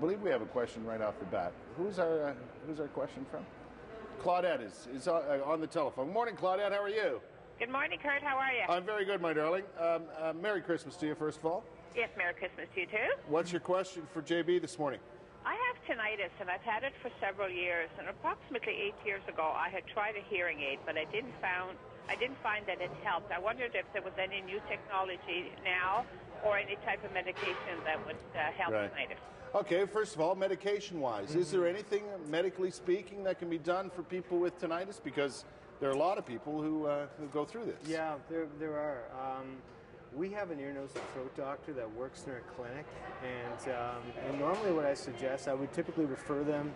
believe we have a question right off the bat. Who's our question from? Claudette is on the telephone. Morning, Claudette. How are you? Good morning, Kurt. How are you? I'm very good, my darling. Merry Christmas to you, first of all. Yes, Merry Christmas to you, too. What's your question for JB this morning? I have tinnitus, and I've had it for several years. And approximately 8 years ago, I had tried a hearing aid, but I didn't find that it helped. I wondered if there was any new technology now or any type of medication that would help tinnitus. Okay, first of all, medication-wise, is there anything, medically speaking, that can be done for people with tinnitus? Because there are a lot of people who go through this. Yeah, there are. We have an ear, nose, and throat doctor that works in our clinic, and normally what I suggest, I would typically refer them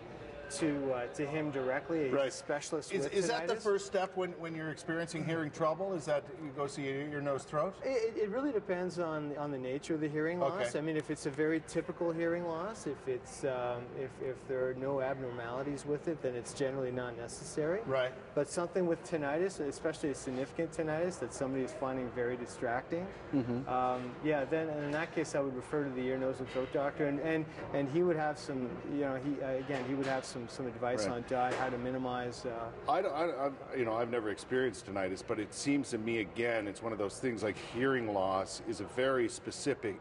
to him directly, a specialist with tinnitus. Is that the first step when you're experiencing hearing trouble? Is that you go see your nose, throat? It really depends on the nature of the hearing loss. Okay. I mean, if it's a very typical hearing loss, if it's if there are no abnormalities with it, then it's generally not necessary. Right. But something with tinnitus, especially a significant tinnitus that somebody is finding very distracting, then in that case I would refer to the ear, nose, and throat doctor, and he would have some, he would have some advice on how to minimize. I've never experienced tinnitus, but it seems to me, again, it's one of those things like hearing loss is a very specific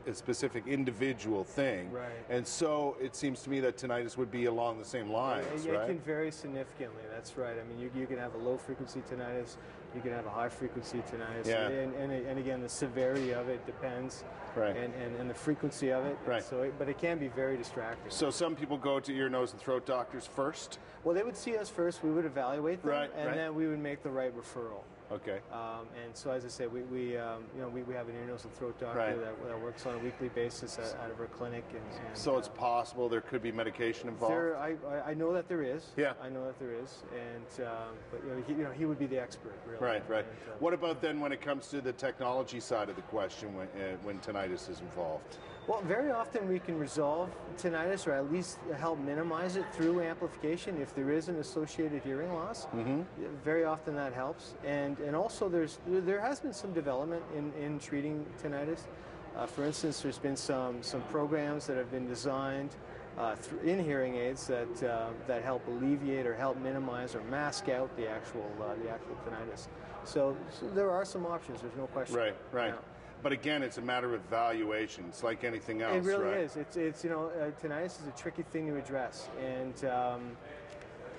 individual thing, right? And so it seems to me that tinnitus would be along the same lines, right? It can vary significantly. That's right. I mean, you can have a low frequency tinnitus, you can have a high frequency tinnitus, and again, the severity of it depends, right? And the frequency of it, right? So, but it can be very distracting. So some people go to ear, nose, and throat doctors first? Well, they would see us first. We would evaluate them, then we would make the right referral. Okay. And so, as I say, we have an ear, nose, and throat doctor that works on a weekly basis out of our clinic. And so it's possible there could be medication involved. I know that there is. Yeah. I know that there is, but he would be the expert, really. Right. And, what about then when it comes to the technology side of the question when tinnitus is involved? Well, very often we can resolve tinnitus, or at least help minimize it through amplification if there is an associated hearing loss. Very often that helps, and also there has been some development in treating tinnitus. For instance, there's been some programs that have been designed in hearing aids that help alleviate or help minimize or mask out the actual tinnitus. So there are some options. There's no question. Right. Yeah. But again, it's a matter of valuation. It's like anything else. It really is. It's tinnitus is a tricky thing to address, and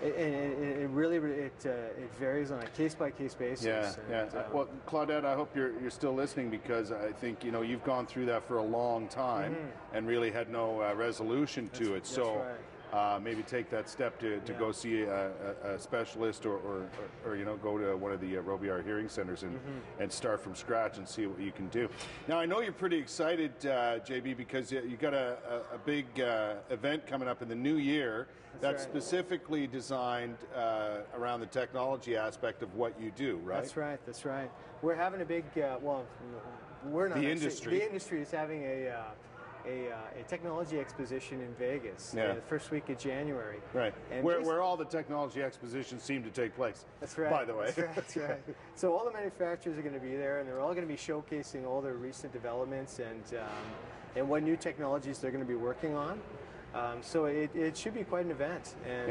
it really varies on a case by case basis. Well, Claudette, I hope you're still listening, because I think you've gone through that for a long time and really had no resolution to it. That's right. Maybe take that step to go see a specialist or go to one of the Robillard hearing centers and start from scratch and see what you can do. Now, I know you're pretty excited, JB, because you got a big event coming up in the new year that's specifically designed around the technology aspect of what you do, right? That's right. We're having a big, we're not. The industry. The industry is having a technology exposition in Vegas the first week of January. Right, and where all the technology expositions seem to take place. That's right. By the way. That's right. So all the manufacturers are going to be there, and they're all going to be showcasing all their recent developments and what new technologies they're going to be working on. So it should be quite an event, and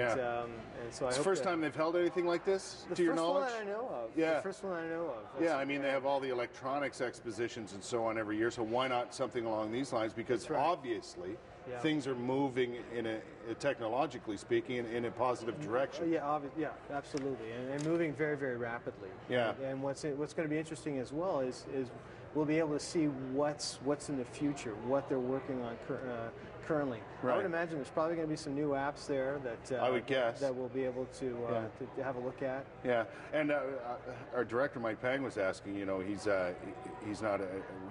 so it's the first time they've held anything like this, to your knowledge? The first one that I know of. Yeah. The first one I know of. They have all the electronics expositions and so on every year, so why not something along these lines? Because obviously things are moving technologically speaking, in a positive direction. Yeah, absolutely, and moving very, very rapidly. Yeah. And what's going to be interesting as well is we'll be able to see what's in the future, what they're working on currently. Right. I would imagine there's probably going to be some new apps there that I would guess that we'll be able to have a look at. Yeah, and our director Mike Pang was asking, he's not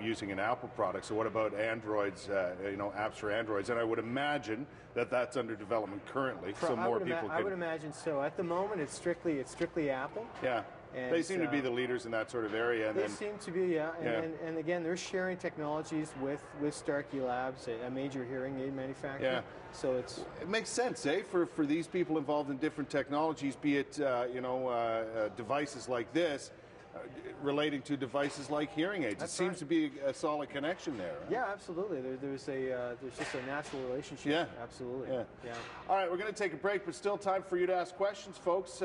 using an Apple product, so what about Androids? Apps for Androids, and I would imagine that that's under development currently, so more people can. I would imagine so. At the moment, it's strictly Apple. Yeah. And they seem to be the leaders in that sort of area. And they seem to be, And again, they're sharing technologies with Starkey Labs, a major hearing aid manufacturer. Yeah. So it makes sense, for these people involved in different technologies, be it devices like this. relating to devices like hearing aids. That's it seems to be a solid connection there. Right? Yeah, absolutely. There's just a natural relationship. Yeah. Absolutely. Yeah. All right, we're going to take a break, but still time for you to ask questions, folks.